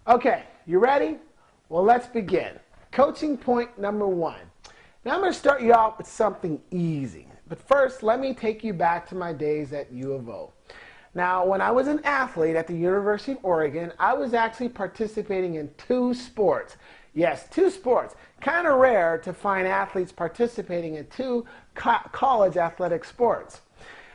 Okay, you ready? Well, let's begin. Coaching point number 1. Now I'm going to start you off with something easy. But first, let me take you back to my days at U of O. Now, when I was an athlete at the University of Oregon, I was actually participating in 2 sports. Yes, 2 sports. Kind of rare to find athletes participating in 2 college athletic sports.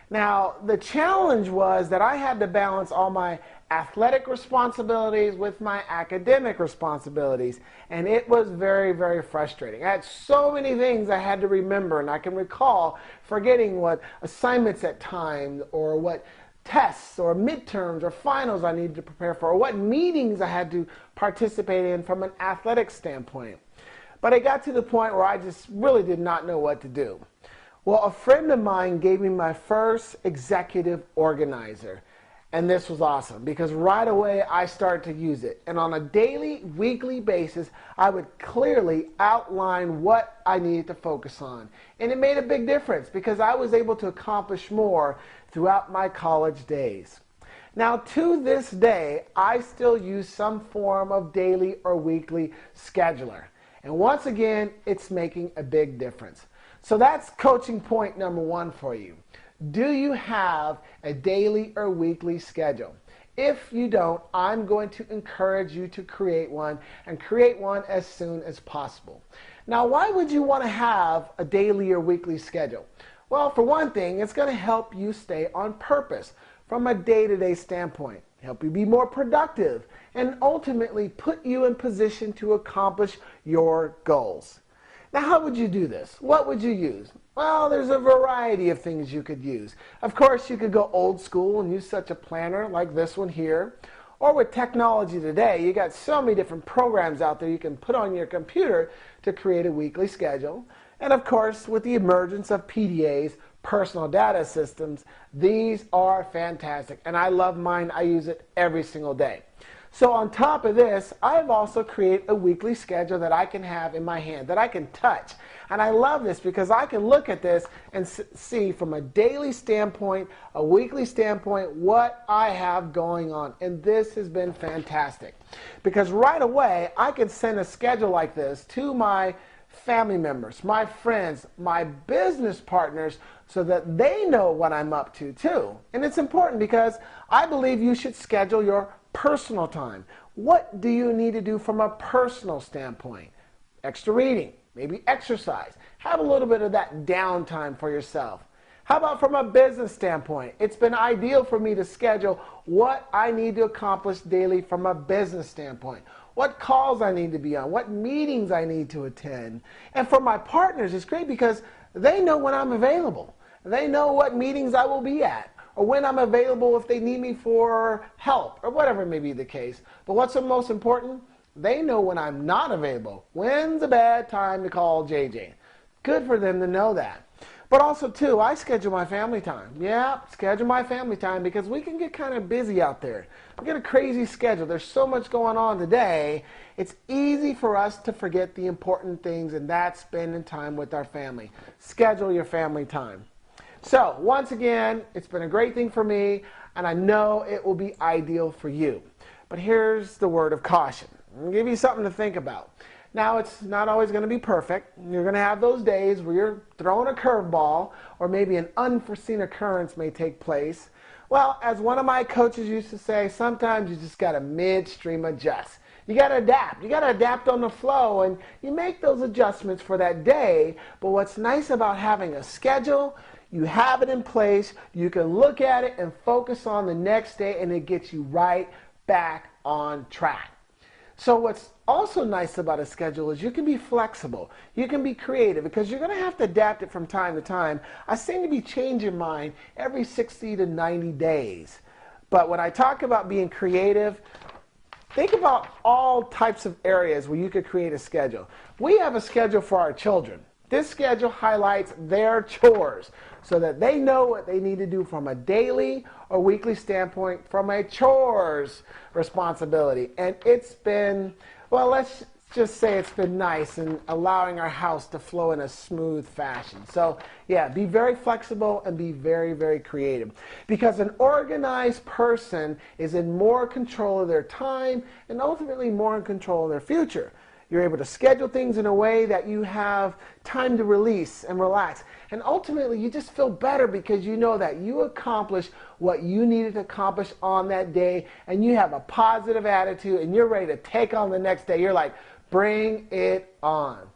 Now, the challenge was that I had to balance all my athletic responsibilities with my academic responsibilities, and it was very, very frustrating. I had so many things I had to remember, and I can recall forgetting what assignments at times, or what tests or midterms or finals I needed to prepare for, or what meetings I had to participate in from an athletic standpoint. But I got to the point where I just really did not know what to do. Well, a friend of mine gave me my first executive organizer. And this was awesome because right away I started to use it. And on a daily, weekly basis, I would clearly outline what I needed to focus on. And it made a big difference because I was able to accomplish more throughout my college days. Now, to this day, I still use some form of daily or weekly scheduler. And once again, it's making a big difference. So that's coaching point number 1 for you. Do you have a daily or weekly schedule? If you don't, I'm going to encourage you to create one, and create one as soon as possible. Now, why would you want to have a daily or weekly schedule? Well, for one thing, it's going to help you stay on purpose from a day-to-day standpoint, help you be more productive, and ultimately put you in position to accomplish your goals. Now, how would you do this? What would you use? Well, there's a variety of things you could use. Of course, you could go old school and use such a planner like this one here. Or with technology today, you got so many different programs out there you can put on your computer to create a weekly schedule. And of course, with the emergence of PDAs, personal data systems, these are fantastic. And I love mine. I use it every single day. So on top of this, I've also created a weekly schedule that I can have in my hand, that I can touch. And I love this because I can look at this and see from a daily standpoint, a weekly standpoint, what I have going on. And this has been fantastic. Because right away, I can send a schedule like this to my family members, my friends, my business partners, so that they know what I'm up to too. And it's important because I believe you should schedule your personal time. What do you need to do from a personal standpoint? Extra reading, maybe exercise. Have a little bit of that downtime for yourself. How about from a business standpoint? It's been ideal for me to schedule what I need to accomplish daily from a business standpoint. What calls I need to be on, what meetings I need to attend. And for my partners, it's great because they know when I'm available. They know what meetings I will be at, or when I'm available if they need me for help, or whatever may be the case. But what's the most important? They know when I'm not available. When's a bad time to call JJ? Good for them to know that. But also, too, I schedule my family time. Yeah, schedule my family time because we can get kind of busy out there. We get a crazy schedule. There's so much going on today. It's easy for us to forget the important things, and that's spending time with our family. Schedule your family time. So, once again, it's been a great thing for me, and I know it will be ideal for you. But here's the word of caution. I'm going to give you something to think about. Now, it's not always going to be perfect. You're going to have those days where you're throwing a curveball, or maybe an unforeseen occurrence may take place. Well, as one of my coaches used to say, sometimes you just got to midstream adjust. You got to adapt. You got to adapt on the flow, and you make those adjustments for that day. But what's nice about having a schedule, you have it in place, you can look at it and focus on the next day, and it gets you right back on track. So what's also nice about a schedule is you can be flexible, you can be creative, because you're going to have to adapt it from time to time. I seem to be changing mine every 60 to 90 days. But when I talk about being creative, think about all types of areas where you could create a schedule. We have a schedule for our children. This schedule highlights their chores so that they know what they need to do from a daily or weekly standpoint from a chores responsibility. And it's been, well, let's just say it's been nice and allowing our house to flow in a smooth fashion. So yeah, be very flexible and be very, very creative, because an organized person is in more control of their time and ultimately more in control of their future. You're able to schedule things in a way that you have time to release and relax. And ultimately, you just feel better because you know that you accomplished what you needed to accomplish on that day, and you have a positive attitude and you're ready to take on the next day. You're like, bring it on.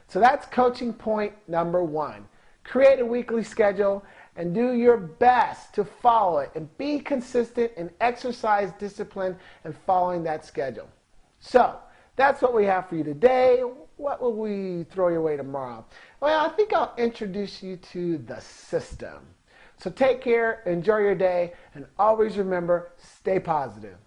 So that's coaching point number 1. Create a weekly schedule and do your best to follow it, and be consistent and exercise discipline in following that schedule. So that's what we have for you today. What will we throw your way tomorrow? Well, I think I'll introduce you to the system. So take care, enjoy your day, and always remember, stay positive.